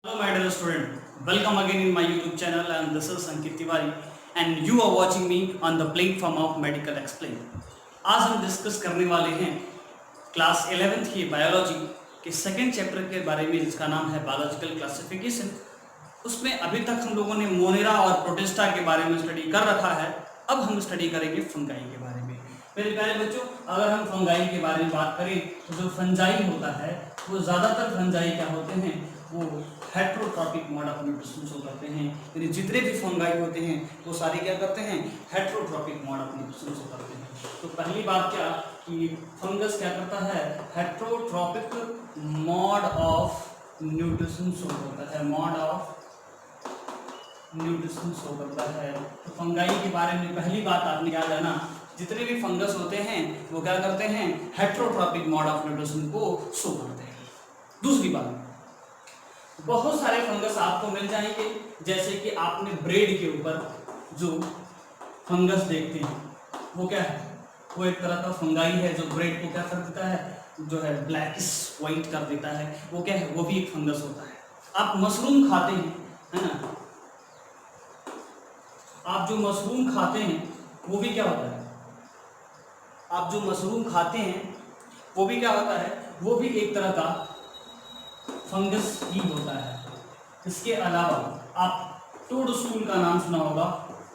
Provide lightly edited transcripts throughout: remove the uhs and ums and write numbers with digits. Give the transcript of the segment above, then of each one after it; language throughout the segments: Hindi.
Hello my dear student, welcome again in my YouTube channel and this is Ankit Tiwari and you are watching me on the platform of Medical Explain. आज हम डिस्कस करने वाले हैं क्लास 11th की बायोलॉजी के सेकेंड चैप्टर के बारे में जिसका नाम है बायोलॉजिकल क्लासिफिकेशन। उसमें अभी तक हम लोगों ने मोनेरा और प्रोटिस्टा के बारे में स्टडी कर रखा है। अब हम स्टडी करेंगे फंगाई के बारे में। मेरे प्यारे बच्चों, अगर हम फंगाई के बारे में बात करें तो जो फंजाई होता है वो ज़्यादातर फंजाई क्या होते हैं, वो heterotrophic mode of nutrition show करते हैं। यानी जितने भी फंगाई होते हैं वो सारे क्या करते हैं, heterotrophic mode of nutrition show करते हैं। तो पहली बात क्या कि फंगस क्या करता है, heterotrophic mode of nutrition show करता है, मोड ऑफ न्यूट्रिशन शो करता है। तो फंगाई के बारे में पहली बात आपने क्या जाना, जितने भी फंगस होते हैं वो क्या करते हैं, हेट्रोट्रॉपिक मोड ऑफ न्यूट्रिशन को शो करते हैं। दूसरी बात, बहुत सारे फंगस आपको मिल जाएंगे, जैसे कि आपने ब्रेड के ऊपर जो फंगस देखते हैं वो क्या है, वो एक तरह का फंगाई है जो ब्रेड को क्या कर देता है, जो है ब्लैकिश वाइट कर देता है। वो क्या है, वो भी एक फंगस होता है। आप मशरूम खाते हैं, है ना, आप जो मशरूम खाते हैं वो भी क्या होता है, आप जो मशरूम खाते हैं वो भी क्या होता है, वो भी एक तरह का फंगस ही होता है। इसके अलावा आप टोड स्टूल का नाम सुना होगा।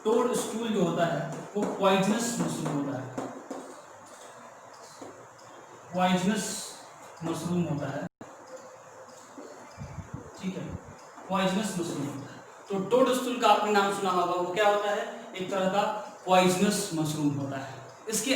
टोड स्टूल जो होता है वो पॉइजनस मशरूम होता है, पॉइजनस मशरूम होता है, ठीक है, पॉइजनस मशरूम होता है। तो टोड स्टूल का आपने नाम सुना होगा, वो क्या होता है, एक तरह का पॉइजनस मशरूम होता है। इसके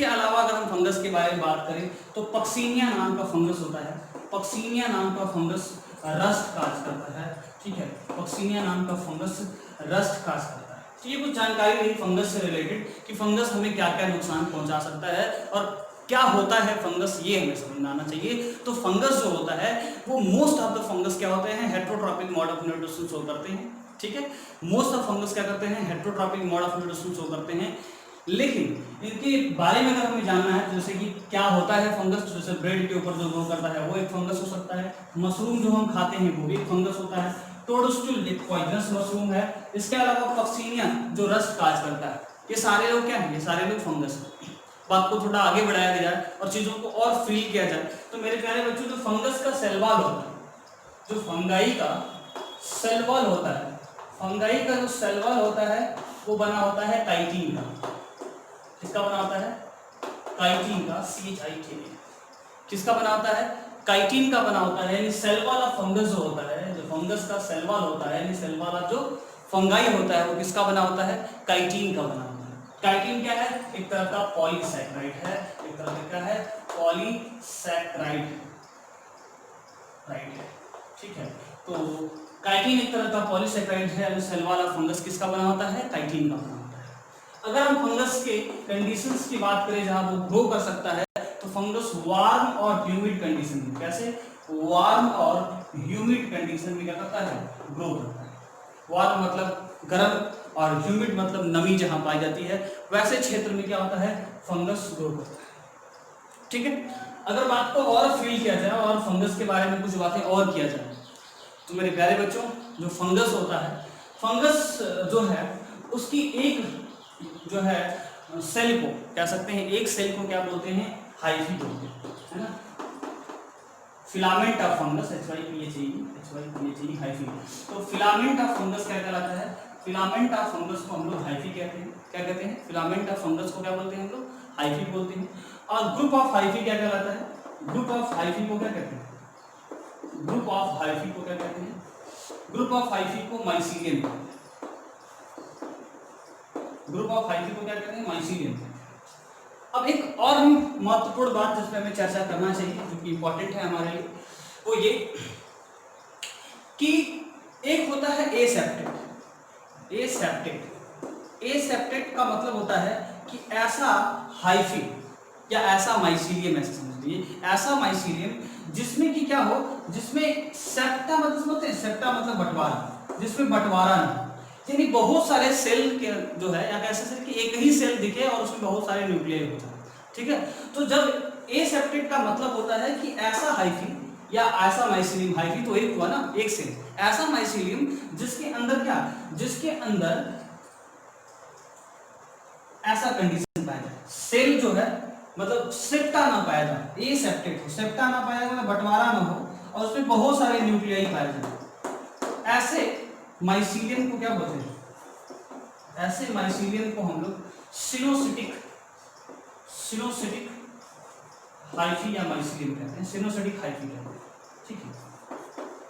अलावा अगर हम फंगस के बारे में बात करें तो पक्सीनिया नाम का फंगस होता है। पक्सीनिया नाम का फंगस रस्ट काज करता है, ठीक है, पक्सीनिया नाम का फंगस रस्ट काज करता है। तो ये कुछ जानकारी रही फंगस से रिलेटेड कि फंगस हमें क्या क्या नुकसान पहुंचा सकता है और क्या होता है फंगस, ये हमें समझ में आना चाहिए। तो फंगस जो होता है वो मोस्ट ऑफ द फंगस क्या होते हैं, heterotrophic mode of nutrition show करते हैं, ठीक है। मोस्ट ऑफ फंगस क्या करते हैं, heterotrophic mode of nutrition show करते हैं। लेकिन इनके बारे में अगर हमें जानना है, जैसे कि क्या होता है फंगस, जैसे ब्रेड के ऊपर जो ग्रो करता है वो एक फंगस हो सकता है, मशरूम जो हम खाते हैं वो भी एक फंगस होता है, टोडस्टूल एक पॉइजनस मशरूम है, इसके अलावा पक्सीनिया जो रस्ट काज करता है, ये सारे लोग क्या है, ये सारे लोग फंगस है। बात को थोड़ा आगे बढ़ाया जाए और चीजों को और फील किया जाए तो मेरे प्यारे बच्चों, जो फंगस का सेल वॉल होता है, जो फंगाई का सेल वॉल होता है, फंगाई का जो सेल वॉल होता है वो बना होता है काइटिन का। किसका बना होता है, काइटिन का, CHITIN। किसका बना होता है, काइटिन का बना होता है। यानी सेल वॉल ऑफ फंगस जो होता है, जो फंगस का सेल वॉल होता है, यानी सेल वॉल ऑफ जो फंगाई होता है वो किसका बना होता है, काइटिन का बना होता है। काइटिन क्या है, एक तरह का पॉलीसैकेराइड है, एक तरह का क्या है, पॉलीसैकेराइड है, ठीक है। तो काइटिन एक तरह का पॉलीसैकेराइड है। सेल वॉल ऑफ फंगस किसका बना होता है, काइटिन का बना होता है। अगर हम फंगस के कंडीशंस की बात करें जहां वो ग्रो कर सकता है, तो फंगस वार्म और ह्यूमिड कंडीशन में, कैसे, वार्म और ह्यूमिड कंडीशन में क्या करता है, ग्रो करता है। वार्म मतलब गर्म और ह्यूमिड मतलब नमी जहां पाई जाती है, वैसे क्षेत्र में क्या होता है, फंगस ग्रो करता है, ठीक है। अगर बात को और फील किया जाए और फंगस के बारे में कुछ बातें और किया जाए तो मेरे प्यारे बच्चों, जो फंगस होता है, फंगस जो है उसकी एक जो है सेल को कह सकते हैं, एक सेल को क्या बोलते हैं, हाइफी बोलते हैं, है ना। Filament of fungus, HYPHE hyphae. तो फिलामेंट ऑफ फंगस क्या कहलाता है, फिलामेंट ऑफ फंगस को हम लोग हाइफी कहते हैं। क्या कहते हैं, फिलामेंट ऑफ फंगस को क्या बोलते हैं हम लोग, हाइफी बोलते हैं। और ग्रुप ऑफ हाइफी क्या कहलाता है, ग्रुप ऑफ हाइफी को क्या कहते हैं, ग्रुप ऑफ हाइफी को क्या कहते हैं, ग्रुप ऑफ हाइफी को माइसीलियम कहते हैं। ग्रुप ऑफ हाइफी को क्या कहते हैं, माइसीलियम। अब एक और महत्वपूर्ण बात जिस पर हमें चर्चा करना चाहिए, जो कि इंपॉर्टेंट है हमारे लिए, वो ये कि एक होता है एसेप्टेट। एसेप्टेट का मतलब होता है कि ऐसा हाइफी या ऐसा माइसीलियम, ऐसा समझ लीजिए, ऐसा माइसीलियम जिसमें कि क्या हो, जिसमें सेप्टा मतलब सेप्टा मतलब बंटवारा, जिसमें बंटवारा नहीं, यानी बहुत सारे सेल के जो है, या कैसे सेल कि एक ही सेल दिखे और उसमें बहुत सारे न्यूक्लियर होते हैं, ठीक है। तो जब एसेप्टेट का मतलब होता है कि ऐसा हाइफी या ऐसा माइसीलियम, हाइफी तो एक हुआ ना, एक सेल, ऐसा माइसीलियम जिसके अंदर क्या, जिसके अंदर ऐसा कंडीशन पाया जाए, सेल जो है मतलब सेप्टा ना पाया जाए, ए सेप्टेट हो, सेप्टा ना पाया जाए, बंटवारा ना हो, और उसमें बहुत सारे न्यूक्लियाई पाए जाए, ऐसे माइसीलियम को क्या बोलते हैं, ऐसे माइसीलियम को हम लोग सिनोसिटिक हाइफी या माइसीलियम कहते हैं, सिनोसिटिक हाइफी कहते हैं, ठीक है,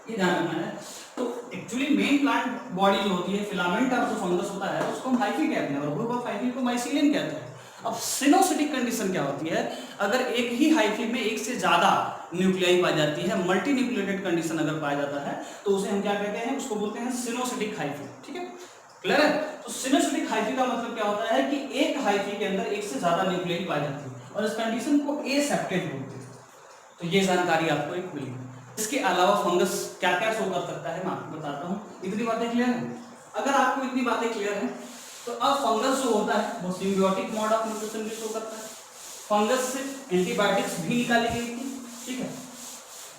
ये ध्यान रखना है। तो एक्चुअली मेन प्लांट बॉडी जो होती है, फिलामेंट ऑफ जो फंगस होता है उसको हम हाइफी कहते हैं और ग्रुप ऑफ हाइफी को माइसीलियम कहते हैं। अब सिनोसिटिक कंडीशन क्या होती है, अगर एक ही हाइफी में एक से ज्यादा न्यूक्लियाई पाई जाती है, मल्टी न्यूक्लिएटेड कंडीशन अगर पाया जाता है तो उसे हम क्या कहते हैं, उसको बोलते हैं सिनोसिटिक हाइफी, ठीक है, क्लियर है। तो सिनोसिटिक हाइफी का मतलब क्या होता है कि एक हाइफी के अंदर एक से ज्यादा न्यूक्लियाई पाई जाती है और इस कंडीशन को एसेप्टेट बोलते हैं। तो ये जानकारी आपको एक मिली। इसके अलावा फंगस क्या क्या शो कर सकता है मैं आपको बताता हूँ। इतनी बातें क्लियर है? अगर आपको इतनी बातें क्लियर हैं तो अब फंगस जो होता है वो सिम्बियोटिक मोड ऑफ न्यूट्रिशन भी शो करता है। फंगस से एंटीबायोटिक्स भी निकाली गई थी, ठीक है।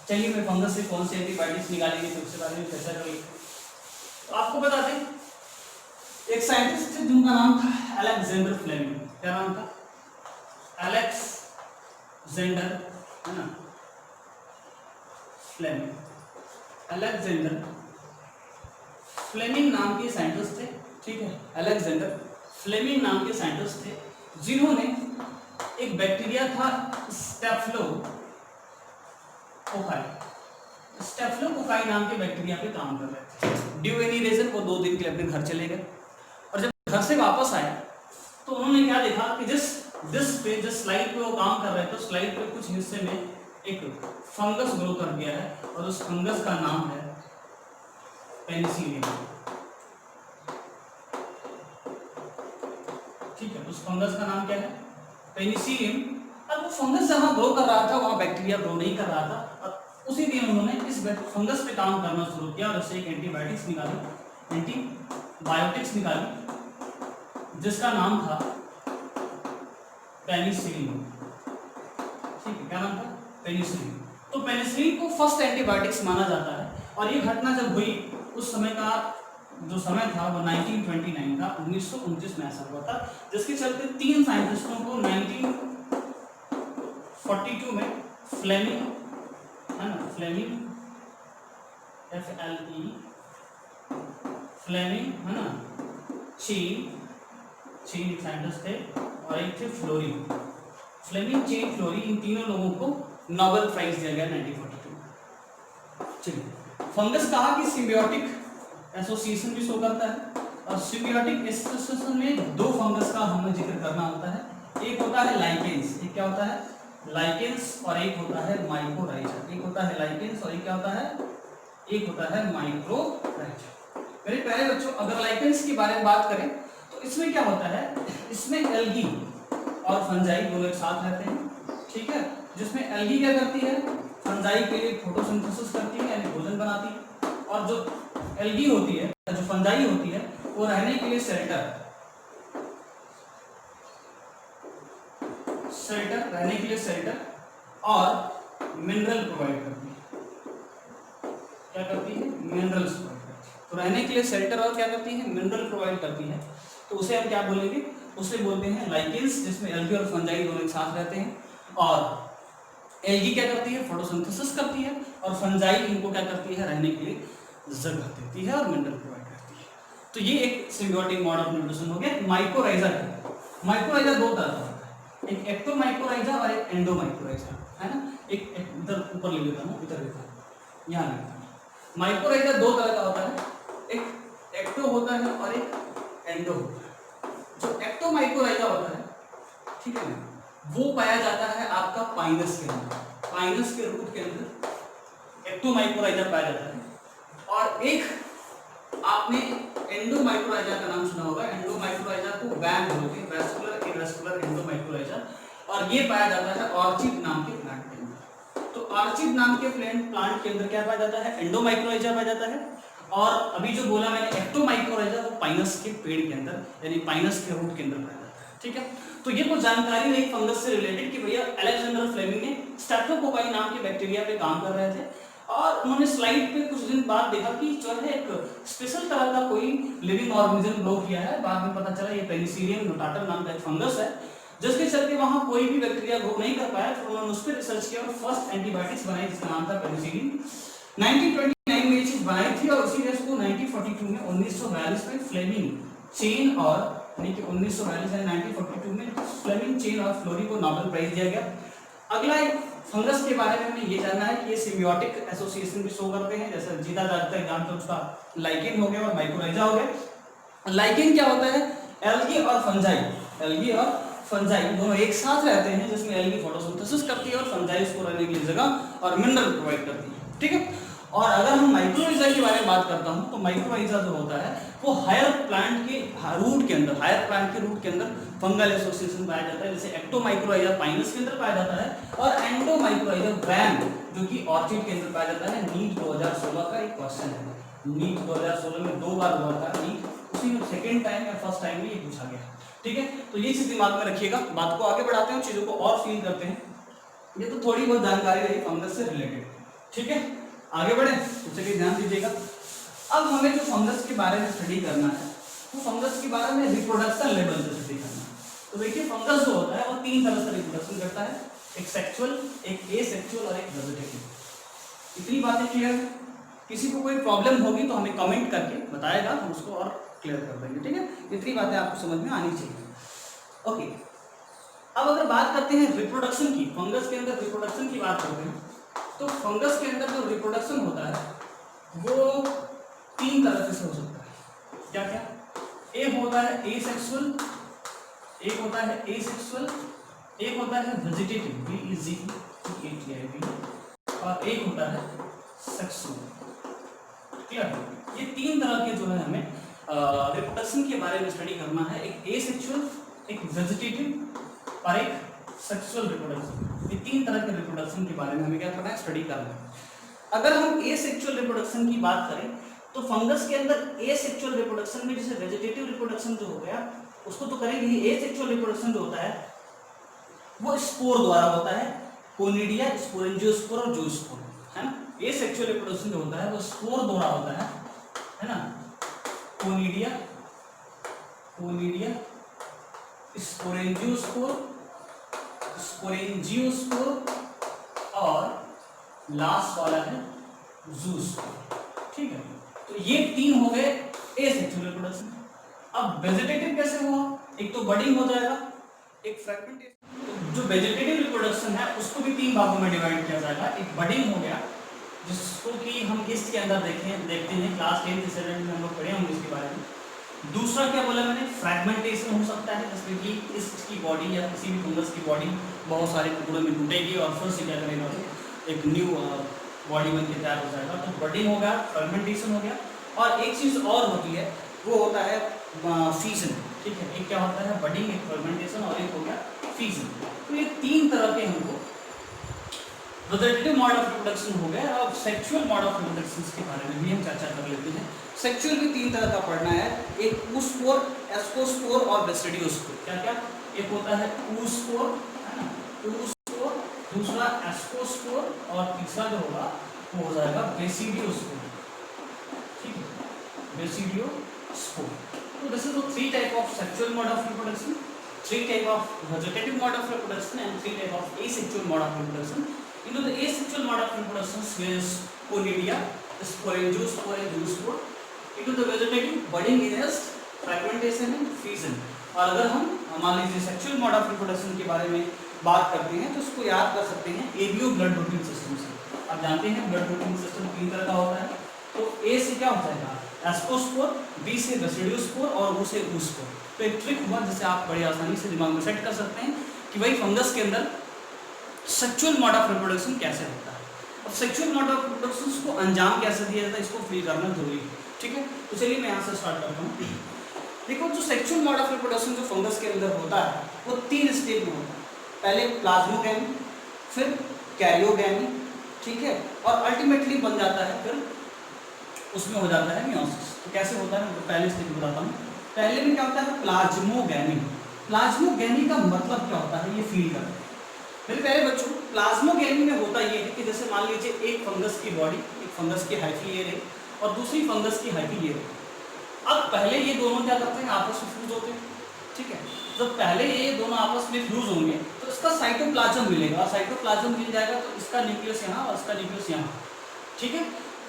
चलिए मैं फंगस से कौन से एंटीबायोटिक्स निकाली गई थी उसके बारे में चर्चा करेंगे। तो आपको बता दें, एक साइंटिस्ट थे जिनका नाम था अलेक्जेंडर फ्लेमिंग। क्या नाम था? अलेक्जेंडर, है ना, फ्लेमिंग। अलेक्जेंडर फ्लेमिंग नाम के साइंटिस्ट थे, ठीक है। अलेक्जेंडर फ्लेमिंग नाम के साइंटिस्ट थे जिन्होंने एक बैक्टीरिया था स्टेफिलोकोकाई नाम के बैक्टीरिया पे काम कर रहे थे। ड्यू एनी रीजन वो 2 दिन के लिए अपने घर चले गए और जब घर से वापस आए तो उन्होंने क्या देखा कि जिस स्लाइड पे वो काम कर रहे थे, स्लाइड पे कुछ हिस्से में एक फंगस ग्रो कर गया है और उस फंगस का नाम है पेनिसिलियम, ठीक है। उस फंगस का नाम क्या है? पेनिसिलियम। अब वो फंगस जहां ग्रो कर रहा था वहां बैक्टीरिया ग्रो नहीं कर रहा था और उसी दिन उन्होंने इस फंगस पे काम करना शुरू किया और उससे एक एंटीबायोटिक्स निकाली जिसका नाम था पेनिसिलिन, ठीक है। क्या नाम था? पेनिसिलिन। तो पेनिसिलिन को फर्स्ट एंटीबायोटिक्स माना जाता है और ये घटना जब हुई उस समय का जो समय था वो 1929 था, 1929 में ऐसा हुआ था, जिसके चलते 3 साइंटिस्टों को 1942 में फ्लेमिंग, है ना, फ्लेमिंग FLE, फ्लेमिंग, है ना, चेन एक साइंटिस्ट थे और एक थे फ्लोरी, फ्लेमिंग, चेन, फ्लोरी, इन तीनों लोगों को नोबेल प्राइज दिया गया 1942। चलिए, फंगस कहा कि सिम्बियोटिक एसोसिएशन भी शो करता है और सिम्बियोटिक एसोसिएशन में 2 फंगस का हमें जिक्र करना होता है। एक होता है लाइकेंस, एक क्या होता है? लाइकेंस, और एक होता है माइकोराइजा। एक होता है लाइकेंस और एक क्या होता है? एक होता है माइक्रोराइजा। मेरे प्यारे बच्चों, अगर लाइकेंस के बारे में बात करें तो इसमें क्या होता है, इसमें एल्गी और फंजाई दोनों एक साथ रहते हैं, ठीक है। जिसमें एल्गी क्या करती है? फंजाई के लिए फोटोसिंथेसिस करती है यानी भोजन बनाती है, और जो एल्गी होती है, जो फंजाई होती है, वो रहने के लिए शेल्टर रहने के लिए शेल्टर और मिनरल प्रोवाइड करती है। क्या करती है? मिनरल्स प्रोवाइड करती है। तो रहने के लिए शेल्टर और क्या करती है? मिनरल प्रोवाइड करती है। तो उसे हम क्या बोलेंगे? उसे बोलते हैं लाइकेंस, जिसमें एल्गी और फंजाई दोनों एक साथ रहते हैं। और एल्गी क्या करती है? फोटोसिंथेसिस करती है और फंजाई इनको क्या करती है? रहने के लिए जगह देती है और मिनरल प्रोवाइड करती है। तो ये एक सिम्बियोटिक मोड ऑफ न्यूट्रिशन हो गया। माइकोराइजा है, माइकोराइजा 2 तरह का होता है, एक एक्टोमाइकोराइजा और एक एंडोमाइकोराइजा, है ना। एक इधर ऊपर ले लेता हूँ, इधर लेता हूँ, यहाँ लेता हूँ। माइकोराइजा 2 तरह का होता है, एक एक्टो होता है और एक एंडो होता है। जो एक्टोमाइकोराइजा होता है, ठीक है ना, वो पाया जाता है आपका पाइनस के अंदर, पाइनस के रूट के अंदर एक्टोमाइकोराइजा पाया जाता है। और एक आपने एंडोमाइकोराइजा का नाम सुना होगा। एंडोमाइकोराइजा को वैम बोलते हैं, वैस्कुलर इररेस्कुलर एंडोमाइकोराइजा, और ये पाया जाता है ऑर्चिड नाम के प्लांट के अंदर। तो ऑर्चिड नाम के प्लांट के अंदर क्या पाया जाता है? एंडोमाइकोराइजा पाया जाता है। और अभी जो बोला मैंने एक्टोमाइकोराइजा, वो पाइनस के पेड़ के अंदर यानी पाइनस के रूट के अंदर पाया जाता है। ठीक है, तो ये कुछ जानकारी रही फंगस से रिलेटेड कि भैया अलेक्जेंडर फ्लेमिंग ने स्ट्रेप्टोकोकाई नाम के बैक्टीरिया पे काम कर रहे थे और उन्होंने स्लाइड पे कुछ दिन बाद देखा कि जो है एक स्पेशल तरह का कोई लिविंग ऑर्गेनिज्म ग्रो किया है। बाद में पता चला ये पेनिसिलियम नोटाटम नाम का एक फंगस है, जिसके चलते वहां कोई भी बैक्टीरिया ग्रो नहीं कर पाया। फिर उन्होंने उस पर रिसर्च किया और फर्स्ट एंटीबायोटिक्स बनाई जिसका नाम था पेनिसिलिन। 1929 में ये चीज बनाई थी और उसी वजह से 1942 में 1942 में फ्लेमिंग चेन और यानी कि 1942 या 1942 में फ्लेमिंग चेन और फ्लोरी को नोबेल प्राइज दिया गया। अगला एक फंगस के बारे में हमें ये जानना है कि ये सिम्बियोटिक एसोसिएशन भी शो करते हैं, जैसे जीता जाता है एग्जाम्पल उसका लाइकेन हो गया और माइकोराइजा हो गया। लाइकेन क्या होता है? एल्गी और फंजाई, एल्गी और फंजाई दोनों एक साथ रहते हैं, जिसमें एल्गी फोटोसिंथेसिस करती है और फंजाई उसको रहने के लिए जगह और मिनरल प्रोवाइड करती है। ठीक है, और अगर हम माइक्रोराइजा के बारे में बात करता हूं तो माइक्रोराइजा जो होता है वो हायर प्लांट के रूट के अंदर, हायर प्लांट के रूट के अंदर फंगल एसोसिएशन पाया जाता है। जैसे एक्टोमाइक्रोराइजा पाइनस के अंदर पाया जाता है और एंडोमाइक्रोराइजा ग्रैम जो कि ऑर्चिड के अंदर पाया जाता है। नीट 2016 का एक क्वेश्चन है, नीट 2016 में 2 बार हुआ था नीट, उसी में सेकंड टाइम या फर्स्ट टाइम में ये पूछा गया। ठीक है, तो ये चीज दिमाग में रखिएगा। बात को आगे बढ़ाते हैं, चीजों को और फील करते हैं। ये तो थोड़ी बहुत जानकारी रही फंगस से रिलेटेड। ठीक है, आगे बढ़े तो चलिए ध्यान दीजिएगा। अब हमें जो फंगस के बारे में स्टडी करना है वो फंगस के बारे में रिप्रोडक्शन लेवल से स्टडी करना है। तो देखिए फंगस जो होता है वो 3 तरह से रिप्रोडक्शन करता है, एक सेक्सुअल, एक एसेक्सुअल और एक वेजिटेटिव। इतनी बातें क्लियर है? किसी को कोई प्रॉब्लम होगी तो हमें कमेंट करके बताएगा, हम उसको और क्लियर कर देंगे। ठीक है, इतनी बातें आपको समझ में आनी चाहिए। ओके, अब अगर बात करते हैं रिप्रोडक्शन की, फंगस के अंदर रिप्रोडक्शन की बात करते हैं तो फंगस के अंदर जो रिप्रोडक्शन होता है वो 3 तरह से हो सकता है। क्या क्या? एक होता है एसेक्सुअल, एक होता है एसेक्सुअल, एक होता है वेजिटेटिव VEGETATIV और एक होता है सेक्सुअल। क्लियर? ये 3 तरह के जो है हमें रिप्रोडक्शन के बारे में स्टडी करना है, एक एसेक्सुअल, एक वेजिटेटिव और एक सेक्सुअल रिप्रोडक्शन। ये 3 तरह के रिप्रोडक्शन के बारे में हमें क्या करना है? स्टडी करना है। अगर हम एसेक्सुअल रिप्रोडक्शन की बात करें तो फंगस के अंदर एसेक्सुअल रिप्रोडक्शन में जैसे वेजिटेटिव रिप्रोडक्शन जो हो गया उसको तो करेंगे ही। एसेक्सुअल रिप्रोडक्शन जो होता है वो स्पोर द्वारा होता है, कोनिडिया, स्पोरेंजियोस्पोर और जूस्पोर, है ना। एसेक्सुअल रिप्रोडक्शन जो होता है वो स्पोर द्वारा होता है ना, कोनिडिया, स्पोरेंजियोस्पोर, स्पोरेंजियोस्पोर और लास्ट वाला है जूस्पोर। ठीक है, तो ये 3 हो गए एसेक्सुअल रिप्रोडक्शन। अब वेजिटेटिव कैसे हुआ? एक तो बडिंग हो जाएगा, एक फ्रैगमेंटेशन। तो जो वेजिटेटिव रिप्रोडक्शन है उसको भी 3 भागों में डिवाइड किया जाएगा। एक बडिंग हो गया जिसको कि हम इसके अंदर देखते हैं क्लास 10th से 11th में हम लोग पढ़े होंगे इसके बारे में। दूसरा क्या बोला मैंने? फ्रैगमेंटेशन हो सकता है, जिसमें कि इसकी बॉडी या किसी भी फंगस की बॉडी बहुत सारे टुकड़ों में टूटेगी और फिर से क्या करेगा एक न्यू बॉडी बन के तैयार हो जाएगा। तो बडिंग हो गया, फ्रैगमेंटेशन हो गया और एक चीज़ और होती है वो होता है फीजन। ठीक है, एक क्या होता है? बडिंग, एक फ्रैगमेंटेशन और एक हो गया फीजन। तो ये 3 तरह के हमको वेजिटेटिव मोड ऑफ रिप्रोडक्शन हो गया। अब सेक्सुअल मोड ऑफ रिप्रोडक्शन के बारे में भी हम चर्चा कर लेते हैं। सेक्सुअल भी 3 तरह का पढ़ना है, एक oospore, ascospore और basidiospore। क्या क्या? एक होता है oospore, है ना, oospore, दूसरा ascospore और तीसरा जो होगा वो हो जाएगा basidiospore। ठीक है, basidiospore। तो this is the 3 type of sexual mode of reproduction, 3 type of vegetative mode of reproduction and 3 type of asexual mode of reproduction. Into the asexual mode of reproduction is conidia, sporangiosperm and zoospore. Into the vegetative, budding is fragmentation and fission. और अगर हम मान लीजिए सेक्सुअल मोड ऑफ रिप्रोडक्शन के बारे में बात करते हैं तो उसको याद कर सकते हैं एबीओ ब्लड रूटिंग सिस्टम से। आप जानते हैं ब्लड रूटिंग सिस्टम 3 तरह का होता है। तो ए से क्या होता है? एस्कोस्पोर, बी से बेसिडियोस्पोर और ओ से oospore। तो एक ट्रिक हुआ जिससे आप बड़ी आसानी से दिमाग में सेट कर सकते हैं कि भाई फंगस के अंदर सेक्सुअल मोड ऑफ रिप्रोडक्शन कैसे होता है। अब सेक्सुअल मोड ऑफ रिप्रोडक्शन को अंजाम कैसे दिया जाता है इसको फील करना जरूरी है। ठीक है, तो चलिए मैं यहाँ से स्टार्ट करता हूँ। देखो जो सेक्सुअल मोड ऑफ रिप्रोडक्शन जो फंगस के अंदर होता है वो 3 स्टेज में होता है। पहले प्लाज्मोगैमी, फिर कैरियोगैमी, ठीक है, और अल्टीमेटली बन जाता है फिर उसमें हो जाता है मियोसिस। तो कैसे होता है मैं पहले स्टेज बताता हूँ। पहले में क्या होता है? प्लाज्मोगैमी, प्लाज्मोगेनी का मतलब क्या होता है ये फील करते हैं। मेरे प्यारे बच्चों, प्लाज्मोगेनी में होता ये है कि जैसे मान लीजिए एक फंगस की बॉडी, एक फंगस की हाइफी ये रही और दूसरी फंगस की हाइफी ये रही। अब पहले ये दोनों क्या करते हैं, आपस में फ्यूज होते हैं, ठीक है। जब पहले ये दोनों आपस में फ्यूज होंगे तो इसका साइटोप्लाज्म मिलेगा, और साइटोप्लाज्म मिल जाएगा तो इसका न्यूक्लियस यहाँ और इसका न्यूक्लियस यहाँ, ठीक है।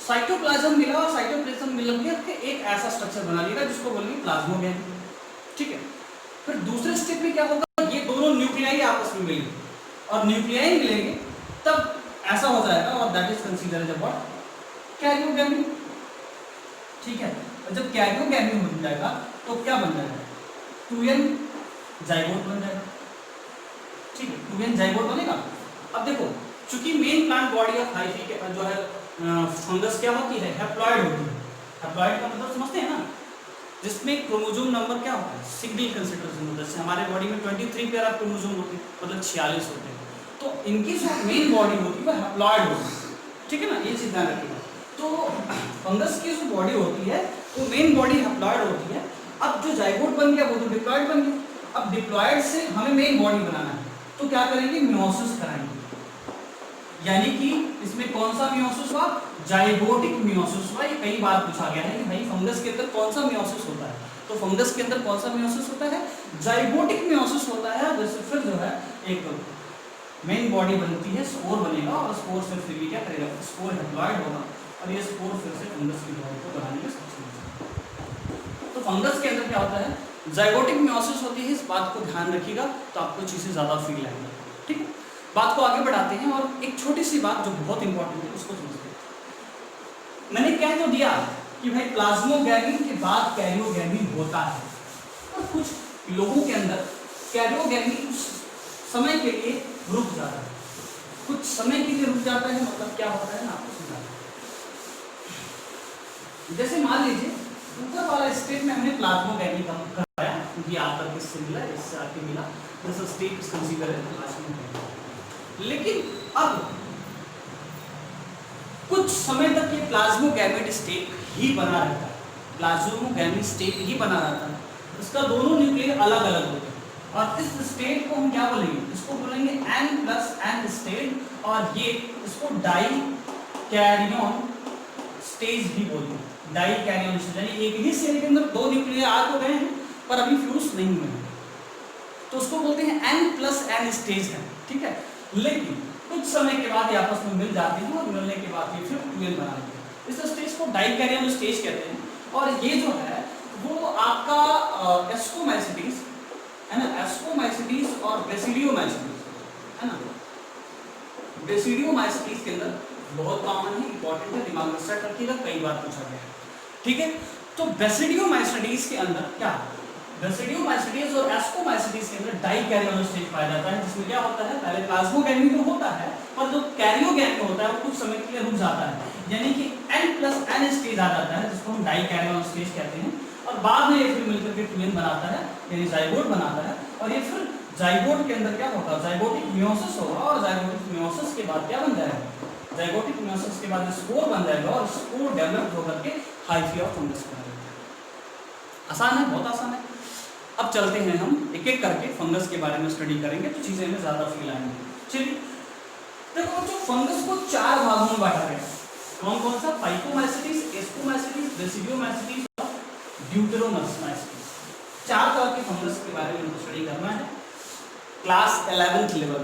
साइटोप्लाज्म मिला और साइटोप्लाज्म मिल के एक ऐसा स्ट्रक्चर बना लेगा जिसको बोलेंगे प्लाज्मोगेनी, ठीक है। फिर दूसरे स्टेप में क्या होगा, ये दोनों न्यूक्लियाई आपस में मिलेंगे और न्यूक्लियाई मिलेंगे तब ऐसा हो जाएगा और that is considered as what, karyogamy, ठीक है। और जब कैरियोगेमी बन जाएगा तो क्या बन जाएगा, 2n जाइगोट बन जाएगा, ठीक है। 2n जाइगोट बनेगा। अब देखो, चूंकि main plant body of hyphae के जो है फंगस क्या होती है, हैप्लॉइड होती है। हैप्लॉइड का मतलब समझते हैं ना, जिसमें क्रोमोसोम नंबर क्या होता है, सिंगल कंसिडरेशन होता है। जैसे हमारे बॉडी में 23 पेयर ऑफ क्रोमोसोम होते हैं, मतलब 46 होते हैं। तो इनकी जो मेन बॉडी होती है वो हैप्लॉइड होती है, ठीक है ना, ये चीज ध्यान रखिएगा। तो फंगस की जो बॉडी होती है वो मेन बॉडी हैप्लॉइड होती है। अब जो जाइगोट बन गया वो तो डिप्लॉइड बन गया। अब डिप्लॉइड से हमें मेन बॉडी बनाना है तो क्या करेंगे, मियोसिस कराएंगे। यानी कि इसमें कौन सा मियोसिस हुआ, जाइगोटिक मियोसिस हुआ। ये कई बार पूछा गया है कि भाई फंगस के अंदर कौन सा मियोसिस होता है, तो फंगस के अंदर कौन सा मियोसिस होता है, जाइगोटिक मियोसिस होता है। जैसे फिर जो है एक मेन बॉडी बनती है, स्पोर बनेगा और स्पोर से फिर क्या करेगा, स्पोर हैप्लॉइड होगा और ये स्पोर फिर से फंगस की बॉडी को बनाने में सक्षम होगा। तो फंगस के अंदर क्या होता है, जाइगोटिक मियोसिस होती है। इस बात को ध्यान रखिएगा तो आपको चीजें ज्यादा फील आएंगी, ठीक है। बात को आगे बढ़ाते हैं और एक छोटी सी बात जो बहुत इंपॉर्टेंट है उसको समझते हैं। मैंने कह तो दिया कि भाई प्लाज्मोगेनी के बाद कैरियोगेनी होता है, और कुछ लोगों के अंदर कैरियोगेनी कुछ समय के लिए रुक जाता है। कुछ समय के लिए रुक जाता है मतलब क्या होता है ना, आपको समझाता हूं। जैसे मान लीजिए ऊपर वाला स्टेट में हमने प्लाज्मोगेनी का कराया, क्योंकि आपका किससे मिला, इससे आके मिला, this state is considered as plasmogamy. लेकिन अब कुछ समय तक ये प्लाज्मोगैमेट स्टेट ही बना रहता है, प्लाज्मोगैमेट स्टेट ही बना रहता है। इसका दोनों न्यूक्लियर अलग अलग होते हैं और इस स्टेट को हम क्या बोलेंगे, इसको बोलेंगे n+n स्टेट, और ये इसको डाई कैरियन स्टेज भी बोलते हैं। डाई कैरियन स्टेज यानी एक ही सेल के अंदर दो न्यूक्लियर आ तो गए हैं पर अभी फ्यूज नहीं हुए हैं, तो उसको बोलते हैं n+n स्टेज है, ठीक है। लेकिन कुछ समय के बाद ये आपस में मिल जाते हैं और मिलने के बाद ये फिर 2n बना लेते हैं। इस स्टेज को डाइकैरियन स्टेज कहते हैं। और ये जो है वो आपका एस्कोमाइसिटीज है ना, एस्कोमाइसिटीज और बेसिडियोमाइसिटीज है ना, बेसिडियोमाइसिटीज के अंदर बहुत कॉमन है, इंपॉर्टेंट है, दिमाग में सेट रखिएगा, कई बार पूछा गया है, ठीक है। तो बेसिडियोमाइसिटीज के अंदर क्या, बेसिडियोमाइसिटीज और एस्कोमाइसिटीज के अंदर डाइकैरियन स्टेज पाया जाता है, जिसमें क्या होता है, पहले प्लाज्मोगैमी तो होता है पर जो कैरियोगैमी होता है वो कुछ समय के लिए रुक जाता है, यानी कि n+n स्टेज आ जाता है, जिसको हम डाइकैरियन स्टेज कहते हैं। और बाद में ये फिर मिलकर के 2n बनाता है, यानी जाइगोट बनाता है। और ये फिर जाइगोट के अंदर क्या होगा, जाइगोटिक मियोसिस होगा, और जाइगोटिक मियोसिस के बाद क्या बन जाएगा, जाइगोटिक मियोसिस के बाद स्पोर बन जाएगा, और स्पोर डेवलप होकर के हाइफी ऑफ फंगस बन जाएगा। आसान है, बहुत आसान है। अब चलते हैं हम एक एक करके फंगस के बारे में स्टडी करेंगे तो चीजें हमें ज्यादा फील आएंगी। चलिए देखो, जो फंगस को 4 भागों में बांटा गया, कौन कौन सा, फाइकोमाइसिटीज, एस्कोमाइसिटीज, बेसिडियोमाइसिटीज और ड्यूटेरोमाइसिटीज। 4 तरह के फंगस के बारे में हमको स्टडी करना है। क्लास 11th लेवल,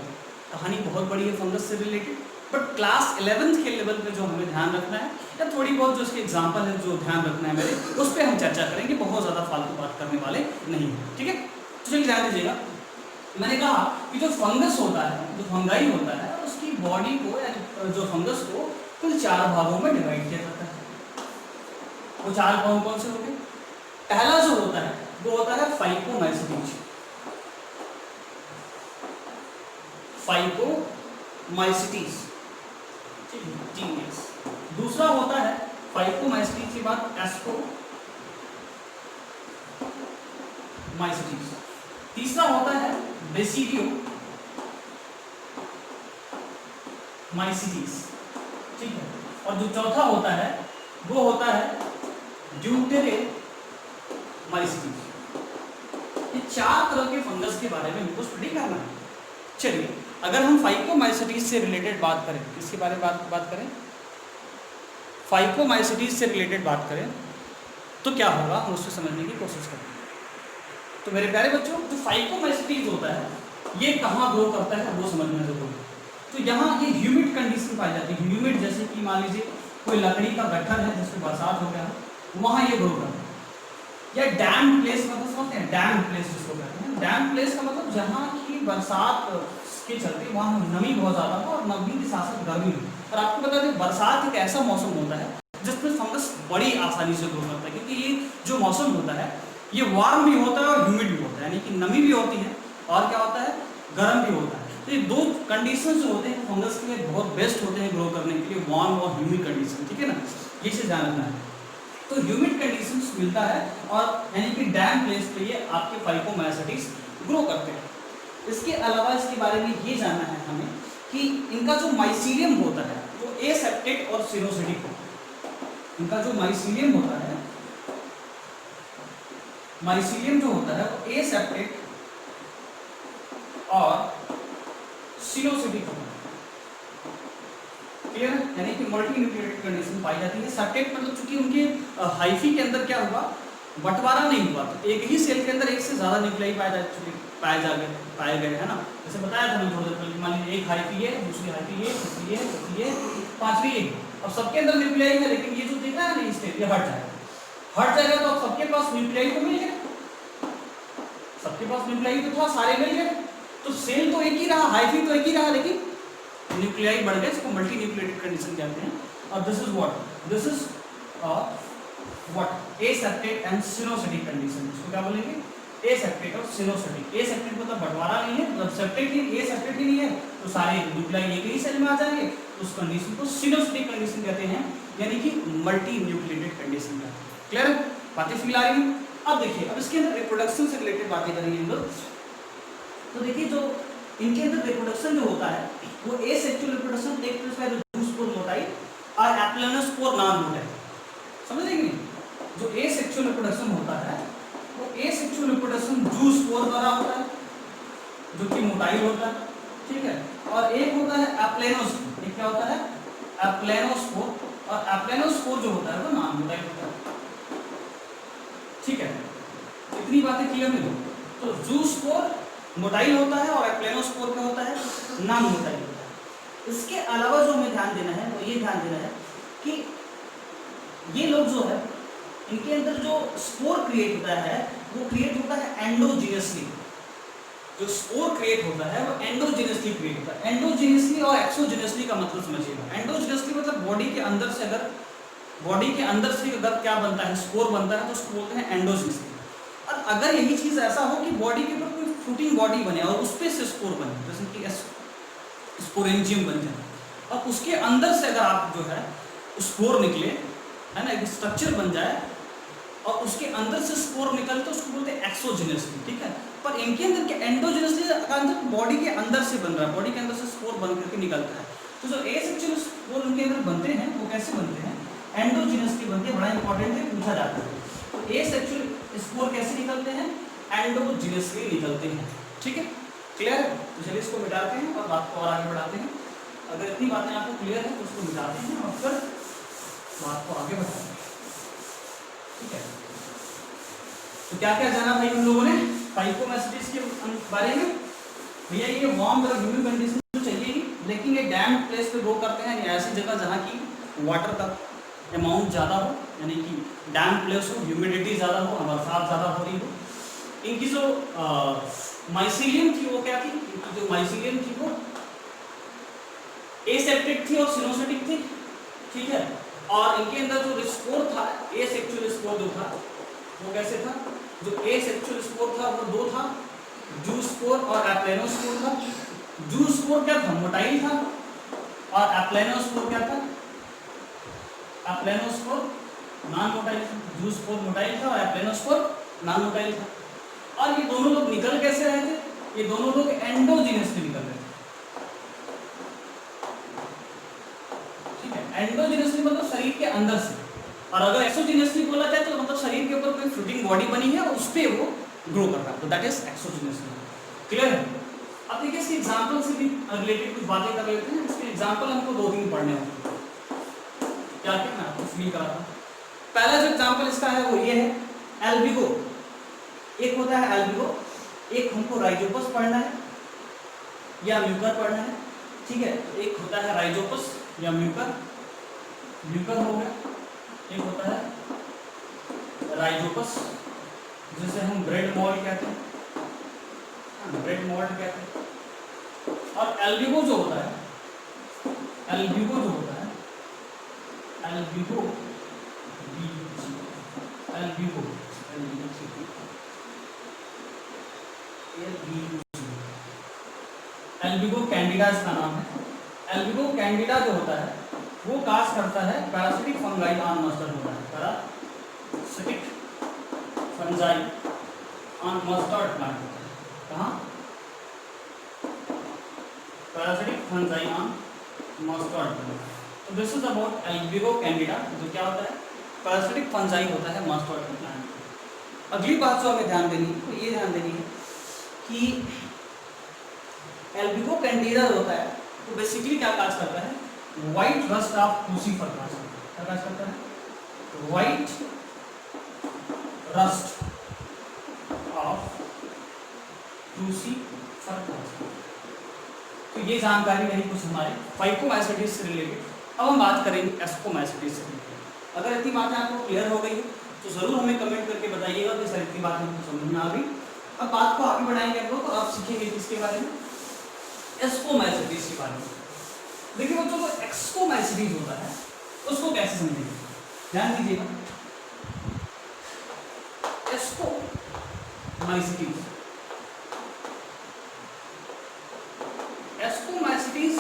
कहानी बहुत बड़ी है फंगस से रिलेटेड, बट क्लास 11th के लेवल पे जो हमें ध्यान रखना है, या थोड़ी बहुत जो इसके एग्जांपल है जो ध्यान रखना है मेरे, उस पर हम चर्चा करेंगे, बहुत ज़्यादा फालतू बात करने वाले नहीं है, ठीक है। तो चलिए ध्यान दीजिएगा, मैंने कहा कि जो फंगस होता है, जो फंगाई होता है, उसकी बॉडी को या जो फंगस को कुल 4 भागों में डिवाइड किया जाता है। वो 4 कौन कौन से होंगे, पहला जो होता है वो होता है फाइकोमाइसिटीज, फाइकोमाइसिटीज, दूसरा होता है फाइकोमाइसिटीज के बाद एस्कोमाइसिटीज, तीसरा होता है बेसिडियोमाइसिटीज, ठीक है। और जो चौथा होता है वो होता है ड्यूटेरोमाइसिटीज। ये 4 तरह के फंगस के बारे में हमको स्टडी करना है। चलिए, अगर हम फाइकोमाइसीटीज से रिलेटेड बात करें, इसके बारे में बात करें, फाइकोमाइसीटीज से रिलेटेड बात करें तो क्या होगा, हम उससे समझने की कोशिश करें। तो मेरे प्यारे बच्चों, जो फाइकोमाइसीटीज होता है ये कहाँ ग्रो करता है वो समझना जरूरी है। तो यहाँ ये ह्यूमिड कंडीशन पाई जाती है। ह्यूमिड जैसे कि मान लीजिए कोई लकड़ी का गट्ठर है जिसमें बरसात हो गया, वहाँ ये ग्रो करता है। या डैम प्लेस, मतलब समझते हैं डैम प्लेस जिसको कहते हैं। डैम प्लेस का मतलब जहाँ की बरसात के चलते वहाँ नमी बहुत ज़्यादा हो और नमी के साथ साथ गर्मी हो। और आपको बता दें, बरसात एक ऐसा मौसम होता है जिसमें फंगस बड़ी आसानी से ग्रो करता है, क्योंकि ये जो मौसम होता है ये वार्म भी होता है और ह्यूमिड भी होता है, यानी कि नमी भी होती है और क्या होता है, गर्म भी होता है। तो ये दो कंडीशन जो होते हैं फंगस के लिए बहुत बेस्ट होते हैं ग्रो करने के लिए, वार्म और ह्यूमिड कंडीशन, ठीक है ना, ये चीज़ ध्यान रखना है। तो ह्यूमिड कंडीशंस मिलता है और यानी कि डैम प्लेस पे ये आपके फाइकोमाइसीटीज ग्रो करते हैं। इसके अलावा इसके बारे में ये जानना है हमें कि इनका जो माइसीलियम होता है वो एसेप्टेट और सिनोसिटिक होता है। इनका जो माइसीलियम होता है, माइसीलियम जो होता है वो एसेप्टेट और सिनोसिटिक होता है। क्लियर है, यानी कि मल्टी न्यूक्लियोटाइड कंडीशन पाई जाती है। सेप्टेट मतलब चूंकि उनके हाइफी के अंदर क्या हुआ, बंटवारा नहीं हुआ, तो एक ही सेल के अंदर एक से ज्यादा न्यूक्लियाई पाए गए, है ना। जैसे बताया था मैंने थोड़ी देर पहले, मान लीजिए एक हाइफी है, दूसरी हाइफी है, तीसरी है, चौथी है, पांचवी है। अब सबके अंदर न्यूक्लियाई है, लेकिन ये जो दिख रहा है ना स्टेट, ये हट जाएगा तो अब सबके पास न्यूक्लियाई तो मिल गया, सबके पास न्यूक्लियाई तो था, सारे मिल गए, तो सेल तो एक ही रहा, हाइफी तो एक ही रहा, लेकिन न्यूक्लियाई बढ़ गए, इसको मल्टी न्यूक्लियोटाइड कंडीशन कहते हैं। और this is what aseptate and coenocytic condition. इसको क्या बोलेंगे, एसेप्टेट और सिनोसिटिक। एसेप्टेट मतलब बंटवारा नहीं है, मतलब सेप्टेट ही, एसेप्टेट ही नहीं है, तो सारे न्यूक्लियाई एक ही सेल में आ जाएंगे, उस कंडीशन को सिनोसिटिक कंडीशन कहते हैं, यानी कि मल्टी न्यूक्लियोटाइड कंडीशन कहते हैं। क्लियर है, बातें फील आ रही हैं। अब देखिए, अब इसके अंदर रिप्रोडक्शन से रिलेटेड बातें करेंगे हम लोग। तो देखिए, जो इनके अंदर रिप्रोडक्शन जो होता है वो asexual reproduction take place by the zoospore motile और एप्लेनोस्पोर नॉन मोटाइल। समझ रहे हैं, जो एसेक्सुअल रिप्रोडक्शन होता है वो एसेक्सुअल रिप्रोडक्शन जूस्पोर द्वारा होता है, जो कि मोटाइल होता है, ठीक है। और एक होता है एप्लेनोस्पोर। ये क्या होता है, एप्लेनोस्पोर, और एप्लेनोस्पोर जो होता है वो नॉन मोटाइल होता है, ठीक है। इतनी बातें क्लियर नहीं। तो जूस्पोर मोटाइल होता है और एप्लेनोस्पोर क्या होता है, नॉन मोटाइल होता है। इसके अलावा जो हमें ध्यान देना है वो ये ध्यान देना है कि ये लोग जो है, इनके अंदर जो स्पोर क्रिएट होता है वो क्रिएट होता है एंडोजीनियसली। जो स्पोर क्रिएट होता है वो एंडोजीनियसली क्रिएट होता है। एंडोजीनियसली और एक्सोजीनियसली का मतलब समझिएगा। एंडोजीनियसली मतलब बॉडी के अंदर से अगर क्या बनता है, स्पोर बनता है, तो उसको बोलते हैं एंडोजीनियसली। और अगर यही चीज ऐसा हो कि बॉडी के ऊपर कोई फ्रूटिंग बॉडी बने और उस पे से स्पोर बने, जैसे कि स्पोरेंजियम बन जाए, और उसके अंदर से अगर आप जो है स्पोर निकले, है ना, एक स्ट्रक्चर बन जाए और उसके अंदर से स्पोर निकले, तो उसको बोलते हैं एक्सोजीनियसली, ठीक है। पर इनके अंदर क्या एंडोजीनियसली बॉडी के अंदर से बन रहा है, बॉडी के अंदर से स्पोर बन करके निकलता है। तो जो एसेक्सुअल स्पोर उनके अंदर बनते हैं वो कैसे बनते हैं, एंडोजीनियसली बनते हैं। बड़ा इंपॉर्टेंट है, पूछा जाता है। तो एसेक्सुअल स्पोर कैसे निकलते हैं, एंडोजीनियसली निकलते हैं, ठीक है। क्लियर है, तो चलिए इसको मिटाते हैं और बात को और आगे बढ़ाते हैं। अगर इतनी बातें आपको क्लियर है तो उसको मिटाते हैं और फिर बात को आगे बढ़ाते हैं, ठीक है। तो क्या क्या जाना भाई हम लोगों ने फाइकोमाइसीटीज के बारे में। भैया ये वार्म और ह्यूमिड कंडीशन तो चाहिए ही, लेकिन ये डैम प्लेस पे ग्रो करते हैं, या ऐसी जगह जहाँ की वाटर का अमाउंट ज़्यादा हो, यानी कि डैम प्लेस हो, ह्यूमिडिटी ज़्यादा हो, बरसात ज़्यादा हो रही हो। इनकी जो माइसीलियम थी वो क्या थी, इनकी जो माइसीलियम थी वो एसेप्टेट थी और सिनोसिटिक थी, ठीक है। और इनके अंदर जो स्पोर था, एसेक्सुअल स्पोर जो था वो कैसे था, जो एसेक्सुअल स्पोर था वो दो था, जूस्पोर और एप्लेनोस्पोर था। जूस्पोर क्या था, मोटाइल था, और एप्लेनोस्पोर क्या था, एप्लेनोस्पोर नॉन मोटाइल था। जूस्पोर मोटाइल था और एप्लेनोस्पोर नॉन मोटाइल था। और ये दोनों लोग निकल कैसे रहे थे, ये दोनों लोग एंडोजीनियसली निकल रहे थे, ठीक है। एंडोजीनियसली मतलब शरीर के अंदर से, और अगर एक्सोजीनियसली बोला जाए तो मतलब शरीर के ऊपर कोई फ्रूटिंग बॉडी बनी है और उस पे वो ग्रो कर रहा है, तो that is exogenous lever. Clear है? अब देखिए इसके एग्जांपल से भी रिलेटेड कुछ बातें कर लेते हैं। इसके एग्जांपल हमको 2-3 पढ़ने होंगे। क्या क्या मैं आपको फील करा था। पहला जो एग्जांपल इसका है वो ये है एल्बिगो। एक होता है एल्बिगो, एक हमको राइजोपस पढ़ना है या म्यूकर पढ़ना है, ठीक है। तो एक होता है राइजोपस या म्यूकर, म्यूकर हो गया। एक होता है राइजोपस जिसे हम ब्रेड मॉल्ट कहते हैं, ब्रेड मॉल्ट कहते हैं। और एल्बिगो जो होता है, एल्बिगो जो होता है, एल्बिगो एल्बिगो एल्बिगो कैंडिडा इसका नाम है। एल्बिगो कैंडिडा जो होता है वो काज करता है पैरासिटिक फंगाई ऑन मस्टर्ड होता है, parasitic fungi on mustard plant होता है। कहाँ? Parasitic fungi on mustard plant. तो this is about Albugo candida, जो क्या होता है पैरासिटिक फंगाई होता है मस्टर्ड प्लांट। अगली बात जो हमें ध्यान देनी है तो ये ध्यान देनी है कि एल्बिगो कैंडिडा होता है तो बेसिकली क्या काज करता है, व्हाइट रस्ट ऑफ क्रूसीफर काज करता है। क्या काज करता है? व्हाइट रस्ट ऑफ क्रूसीफर काज करता है। तो ये जानकारी रही कुछ हमारे फाइकोमाइसीटीज से रिलेटेड। अब हम बात करेंगे एस्कोमाइसीटीज से रिलेटेड। अगर इतनी बातें आपको क्लियर हो गई तो जरूर हमें कमेंट करके बताइएगा कि सर इतनी बातें हमको समझ में आ गई। अब बात को आगे बढ़ाएंगे हम लोग, तो आप सीखेंगे किसके बारे में, एस्कोमाइसीटीज के बारे में। देखिए बच्चों को एक्सकोमाइसीटीज होता है उसको कैसे समझेंगे, ध्यान दीजिएगा। एस्कोमाइसीटीज, एस्कोमाइसीटीज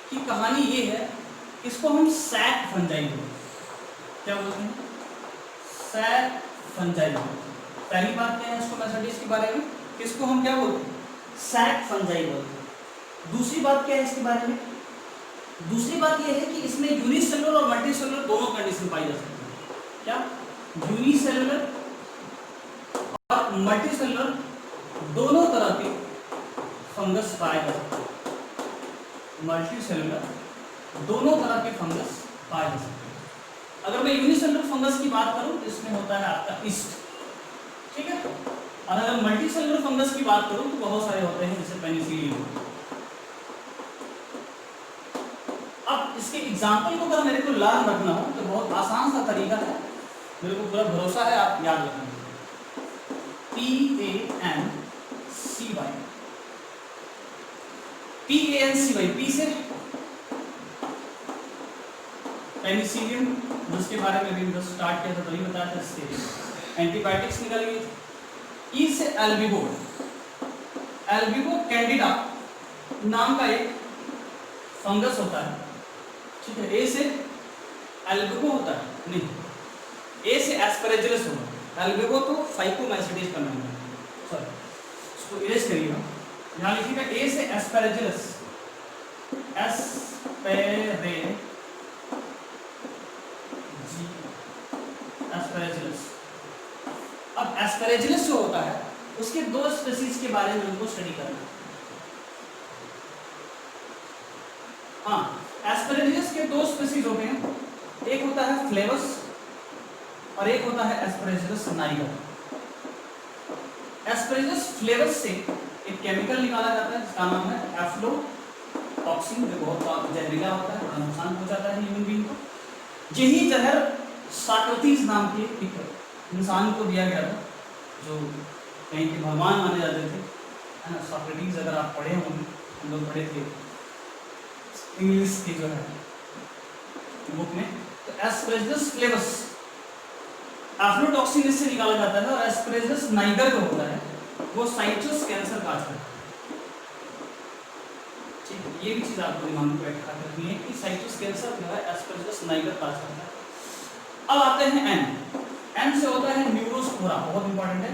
की कहानी ये है, इसको हम सैक फंजाई बोलते हैं। क्या बोलते हैं? Sac fungi. पहली बात क्या है एस्कोमाइसीटीज के बारे में, इसको हम क्या बोलते हैं? सैक फंजाई बोलते हैं। दूसरी बात क्या है इसके बारे में? दूसरी बात यह है कि इसमें यूनिसेलुलर और मल्टीसेलुलर दोनों कंडीशन पाई जा सकती है। क्या? यूनिसेलुलर और मल्टीसेलुलर दोनों तरह के फंगस पाए जा सकते हैं। मल्टीसेलुलर दोनों तरह के फंगस पाए जा सकते हैं। अगर मैं यूनिसेलुलर फंगस की बात करूं तो इसमें होता है आपका ईस्ट, ठीक है। और अगर मल्टीसेलुलर फंगस की बात करूं तो बहुत सारे होते हैं, जैसे पेनिसिलियम। अब इसके एग्जाम्पल को अगर मेरे को याद रखना हो तो बहुत आसान सा तरीका है, मेरे को पूरा भरोसा है आप याद रखेंगे। PANCY, पी से पेनिसिलियम, जिसके बारे में भी स्टार्ट किया था तभी बताया था, इससे एंटीबायोटिक्स निकल गई थी। ई से एल्बिगो, एल्बिगो कैंडिडा नाम का एक फंगस होता है, ठीक है। ए से एल्बिगो होता है, नहीं, ए से एस्परेजिलस होगा। एल्बिगो तो फाइकोमाइसीटीज का नाम है, सॉरी इसको इरेज करिएगा। यहाँ लिखिएगा ए से एस्परेजिलस, एस्परेजिलस। अब एस्परेजिलस जो होता है उसके दो स्पीसीज के बारे में हमको स्टडी करना है। हाँ, एस्परेजिलस के दो स्पीसीज होते हैं, एक होता है फ्लेवस और एक होता है एस्परेजिलस नाइगर। एस्परेजिलस फ्लेवस से एक केमिकल निकाला जाता है जिसका नाम है एफ्लोटॉक्सिन, जो बहुत जहरीला होता है, बड़ा नुकसान पहुंचाता है ह्यूमन बीइंग को। यही जहर सोक्रेटिस नाम के एक इंसान को दिया गया था, जो कहीं के भगवान माने जाते थे, है ना। सोक्रेटिस अगर आप पढ़े होंगे, हम लोग पढ़े थे इंग्लिश की जो है बुक में, तो एस्परेजिलस फ्लेवस एफ्लोटॉक्सिन इससे निकाला जाता है। और एस्परेजिलस नाइगर जो होता है वो साइट्रस कैंसर काज करता है, ठीक है। ये भी चीज आपको दिमाग में बैठा रखनी है कि साइट्रस कैंसर जो है एस्परेजिलस नाइगर काज करता है। अब आते हैं एन से होता है न्यूरोस्पोरा, बहुत इंपॉर्टेंट है।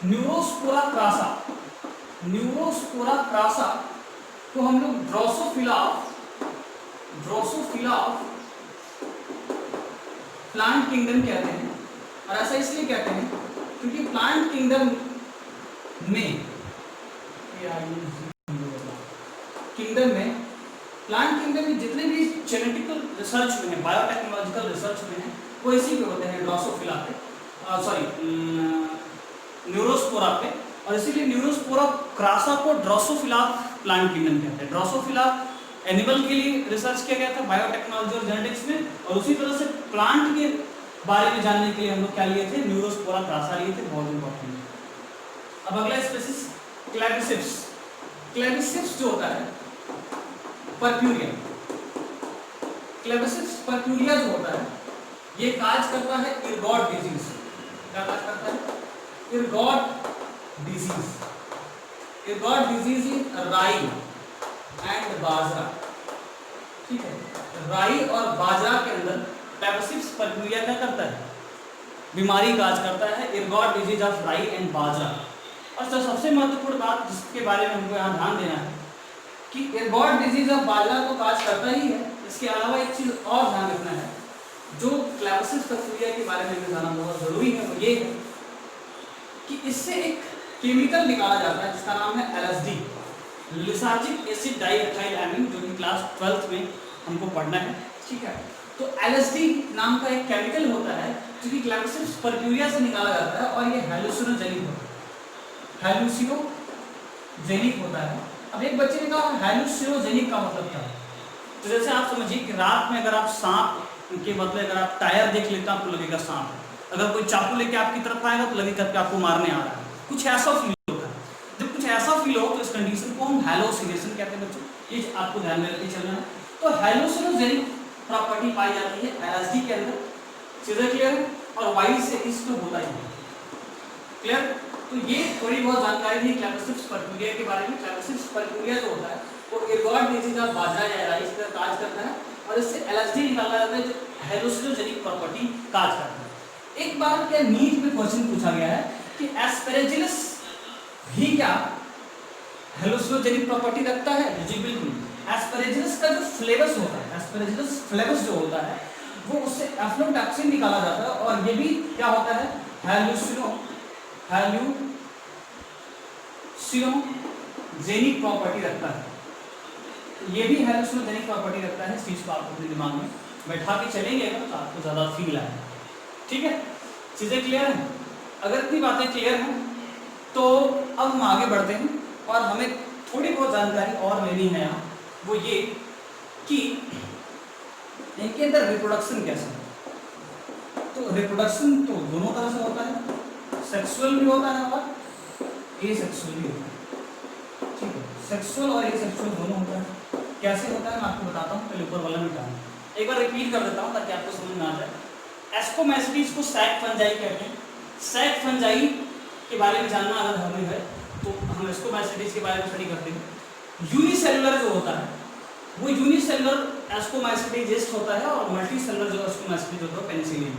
न्यूरोस्पोरा क्रासा, न्यूरोस्पोरा क्रासा को हम लोग ड्रोसोफिला ऑफ प्लांट किंगडम कहते हैं। और ऐसा इसलिए कहते हैं क्योंकि प्लांट किंगडम में किंगडम में, प्लांट किंगडम में जितने भी जेनेटिकल रिसर्च में है, बायोटेक्नोलॉजिकल रिसर्च में है, वो इसी पे होते हैं, ड्रोसोफिला पे, न्यूरोस्पोरा पे। और इसीलिए न्यूरोस्पोरा क्रासा को ड्रोसोफिला प्लांट किंगडम कहते हैं। ड्रोसोफिला एनिमल के लिए रिसर्च किया गया था बायोटेक्नोलॉजी और जेनेटिक्स में, और उसी तरह से प्लांट के बारे में जानने के लिए हम लोग क्या लिए थे, न्यूरोस्पोरा क्रासा लिए थे, बहुत इंपॉर्टेंट। अब अगला स्पीशीज क्लेविसिप्स। क्लेविसिप्स जो होता है परप्यूरिया, क्लेविसिप्स परप्यूरिया जो होता है ये काज करता है इरगॉट डिजीज। क्या काज करता है? इरगॉट डिजीज। इरगॉट डिजीज इन राई एंड बाजरा। ठीक है, राई और बाजरा के अंदर क्लेविसिप्स परप्यूरिया क्या करता है? बीमारी काज करता है, इरगॉट डिजीज ऑफ राई एंड बाजरा। और सबसे महत्वपूर्ण बात जिसके बारे में हमको यहाँ ध्यान देना है कि इरगॉट डिजीज ऑफ बाजरा तो काज करता ही है, इसके अलावा एक चीज और ध्यान रखना है जो क्लेविसिप्स परप्यूरिया के बारे में जानना बहुत जरूरी है, वो ये है कि इससे एक केमिकल निकाला जाता है जिसका नाम है LSD, लिसार्जिक एसिड डाइएथाइल एमीन, जो कि क्लास 12th में हमको पढ़ना है। ठीक है, तो LSD नाम का एक केमिकल होता है जो कि क्लेविसिप्स परप्यूरिया से निकाला जाता है, और ये हेलुसिनोजेनिक होता है। हेलुसिनोजेनिक होता है। अब एक बच्चे ने कहा हेलुसिनोजेनिक का मतलब क्या है? तो जैसे आप समझिए कि रात में अगर आप सांप के बदले अगर आप टायर देख लेते हैं, आपको लगेगा सांप है। अगर कोई चाकू लेके आपकी तरफ आएगा तो लगेगा कि आपको मारने आ रहा है, कुछ ऐसा फील होता है। जब कुछ ऐसा फील हो तो इस कंडीशन को हम हेलुसिनेशन कहते हैं बच्चों, ये आपको ध्यान में रखके चलना है। तो हेलुसिनोजेनिक प्रॉपर्टी पाई जाती है LSD के अंदर, चीजें क्लियर है? और वायु से इसको होता ही है, क्लियर? तो ये थोड़ी बहुत जानकारी थी क्लेविसिप्स परप्यूरिया के बारे में। क्लेविसिप्स परप्यूरिया जो होता है वो इरगॉट डिजीज ऑफ बाजरा या राइस का काज करता है, और इससे LSD निकाला जाता है जो हेलुसिनोजेनिक प्रॉपर्टी काज करता है। एक बार क्या नीट में क्वेश्चन पूछा गया है कि एस्पेरेजिलस भी क्या हेलुसिनोजेनिक प्रॉपर्टी रखता है? जी बिल्कुल। एस्पेरेजिलस का जो फ्लेवस होता है, एस्पेरेजिलस फ्लेवस जो होता है वो उससे एफ्लोटॉक्सिन निकाला जाता है, और ये भी क्या होता है? हेलुसिनोजेनिक प्रॉपर्टी रखता है। ये भी हेलुसिनोजेनिक प्रॉपर्टी रखता है। इस चीज को आप अपने दिमाग में बैठा के चलेंगे तो आपको ज्यादा फील आए। ठीक है, चीजें क्लियर हैं? अगर इतनी बातें क्लियर हैं तो अब हम आगे बढ़ते हैं, और हमें थोड़ी बहुत जानकारी और लेनी है यहाँ, वो ये कि इनके अंदर रिप्रोडक्शन कैसे है। तो रिप्रोडक्शन तो दोनों तरह से होता है, सेक्सुअल भी होता है और एसेक्सुअल भी होता है। ठीक है, सेक्सुअल और एसेक्सुअल दोनों होता है। कैसे होता है मैं आपको बताता हूँ, पहले ऊपर वाला मिटाना। एक बार रिपीट कर देता हूँ ताकि आपको समझ में आ जाए। एस्कोमैस्टिस को सैक फंजाई कहते हैं। सैक फंजाई के बारे में जानना अगर हमें है तो हम एस्कोमैस्टिस के बारे में स्टडी करते हैं। यूनिसेलुलर जो होता है वो यूनिसेलुलर एस्कोमैस्टिस होता है, और मल्टीसेलुलर जो एस्कोमैस्टिस होता है पेनिसिलिन।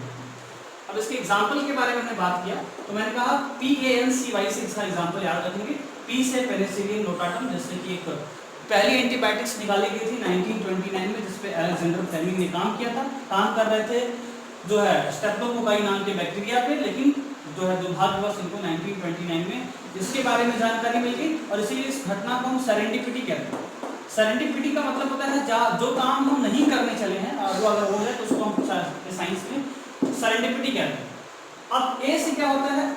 अब इसके एग्जाम्पल के बारे में हमने बात किया तो मैंने कहा PANCY से इसका एग्जाम्पल याद रखेंगे। P से पेनिसिलिन नोटाटम, जैसे कि एक पहली एंटीबायोटिक्स निकाली गई थी 1929 में, जिसपे अलेक्जेंडर फ्लेमिंग ने काम किया था। काम कर रहे थे जो है स्टेप्टोकोकाई नाम के बैक्टीरिया पे, लेकिन जो है दुर्भाग्यवश इनको 1929 में इसके बारे में जानकारी मिल गई, और इसीलिए इस घटना को हम सेरेंडिपिटी कहते हैं। सेरेंडिपिटी का मतलब होता है जो काम हम नहीं करने चले हैं और वो अगर हो जाए तो उसको हम साइंस में सेरेंडिपिटी कहते हैं। अब ए से क्या होता है?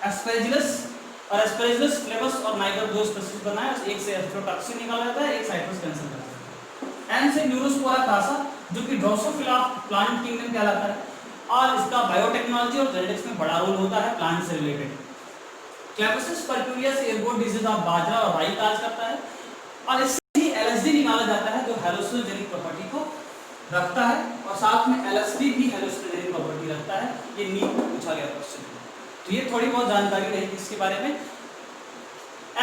एस्पेरेजिलस, और एस्पेरेजिलस फ्लेवस और नाइगर दो स्पीशीज बनाए, एक से एफ्लोटॉक्सिन निकाला जाता है, एक साइट्रस कैंसर का। एन से न्यूरोस्पोरा क्रासा जो कि ड्रोसोफिला प्लांट किंगडम कहलाता है, और इसका बायोटेक्नोलॉजी और जेनेटिक्स में बड़ा रोल होता है प्लांट से रिलेटेड। क्लेविसिप्स परप्यूरिया से एयरबोर्न डिजीज ऑफ बाजरा और राई काज करता है, और इससे ही LSD निकाला जाता है जो हेलुसिनोजेनिक प्रॉपर्टी को रखता है, और साथ में LSD भी हेलुसिनोजेनिक प्रॉपर्टी रखता है। ये नीट में पूछा गया क्वेश्चन। तो ये थोड़ी बहुत जानकारी रहेगी इसके बारे में,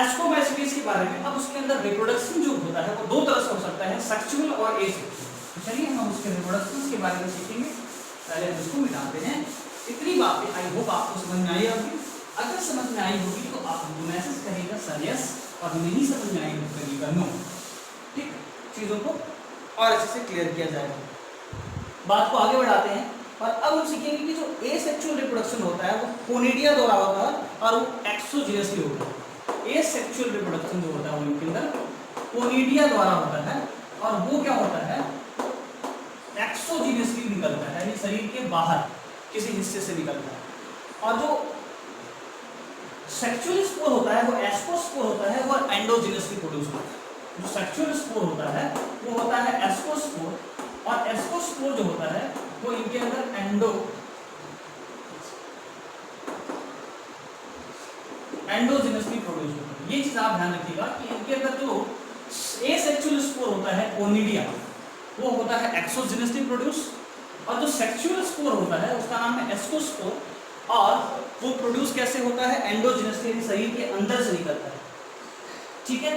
एस्कोमैस्टिस के बारे में। अब उसके अंदर रिप्रोडक्शन जो होता है वो दो तरह से हो सकता है, सेक्सुअल और एसेक्सुअल। तो चलिए हम उसके रिप्रोडक्शन के बारे में सीखेंगे। पहले हम इसको मिटाते हैं। इतनी बातें आई होप आपको समझ में आई होगी। अगर समझ में आई होगी तो आप हमको मैसेज करिएगा सर यस, और नहीं समझ में आई तो करिएगा नो। ठीक, चीज़ों को और अच्छे से क्लियर किया जाएगा। बात को आगे बढ़ाते हैं, और अब हम सीखेंगे कि जो एसेक्सुअल रिप्रोडक्शन होता है वो कोनिडिया द्वारा होता है, और वो एक्सोजीनियसली होता है। एसेक्सुअल रिप्रोडक्शन जो होता है वो इनके अंदर कोनिडिया द्वारा होता है, और वो क्या होता है, एक्सोजीनियसली निकलता है, यानी शरीर के बाहर किसी हिस्से से निकलता है। और जो सेक्सुअल स्पोर होता है वो एस्कोस्पोर होता है, वो एंडोजीनियसली प्रोड्यूस होता है। जो सेक्सुअल स्पोर होता है वो होता है एस्कोस्पोर, और एस्कोस्पोर जो होता है वो इनके अंदर एंडोजीनियसली प्रोड्यूस होता है। ये चीज आप ध्यान रखिएगा कि इनके अंदर जो एसेक्सुअल स्पोर होता है कोनिडिया, वो होता है एक्सोजीनियसली प्रोड्यूस, और जो सेक्सुअल स्पोर होता है उसका नाम है एस्कोस्पोर, और वो प्रोड्यूस कैसे होता है, एंडोजीनियसली, यानी शरीर के अंदर से निकलता है। ठीक है,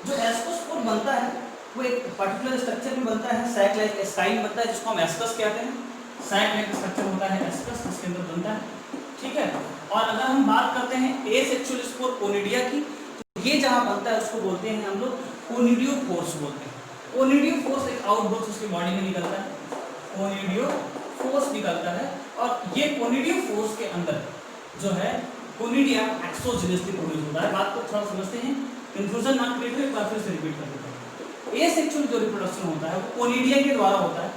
जो एस्कोस्पोर बनता है वो एक पर्टिकुलर स्ट्रक्चर में बनता है, सैक लाइक स्टाइल बनता है, जिसको हम एस्कस कहते हैं। सैक लाइक स्ट्रक्चर होता है एस्कस, जिसके अंदर बनता है। ठीक है, और अगर हम बात करते हैं एसेक्सुअल स्पोर कोनिडिया की, तो ये जहां बनता है उसको बोलते हैं हम लोग कोनिडियोफोर्स बोलते हैं। कोनिडियोफोर्स एक आउटबॉक्स उसकी बॉडी में निकलता है, कोनिडियोफोर्स निकलता है, और ये कोनिडियोफोर्स के अंदर जो है कोनिडिया एक्सोजीनियसली प्रोड्यूस होता है। बात को थोड़ा समझते हैं, कंफ्यूजन ना क्रिएट हो, एक बार फिर से रिपीट कर देते हैं। एसेक्सुअल जो रिप्रोडक्शन होता है वो कोनिडिया के द्वारा होता है।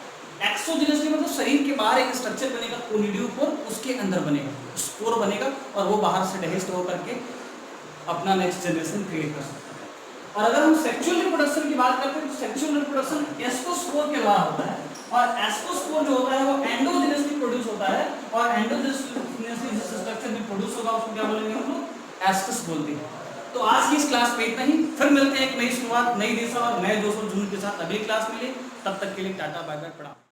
एक्सोजीनियसली मतलब शरीर के बाहर एक स्ट्रक्चर बनेगा कोनिडियोफोर, उसके अंदर बनेगा स्पोर बनेगा, और वो बाहर से डाइजेस्ट होकर के अपना नेक्स्ट जनरेशन क्रिएट कर सकता है। और अगर हम सेक्सुअल रिप्रोडक्शन की बात करते हैं तो सेक्सुअल रिप्रोडक्शन एस्कोस्पोर के द्वारा होता है, और एस्कोस्पोर जो होता है वो एंडोजीनियसली प्रोड्यूस होता है, और एंडोजीनियसली जिस स्ट्रक्चर में प्रोड्यूस होगा उसको क्या बोलेंगे हम लोग, एस्कस बोलते हैं। तो आज की इस क्लास में इतना ही, फिर मिलते हैं एक नई शुरुआत, नई दिशा और नए दोस्तों जुनून के साथ अगली क्लास में। तब तक के लिए टाटा बाय बाय, प्रणाम।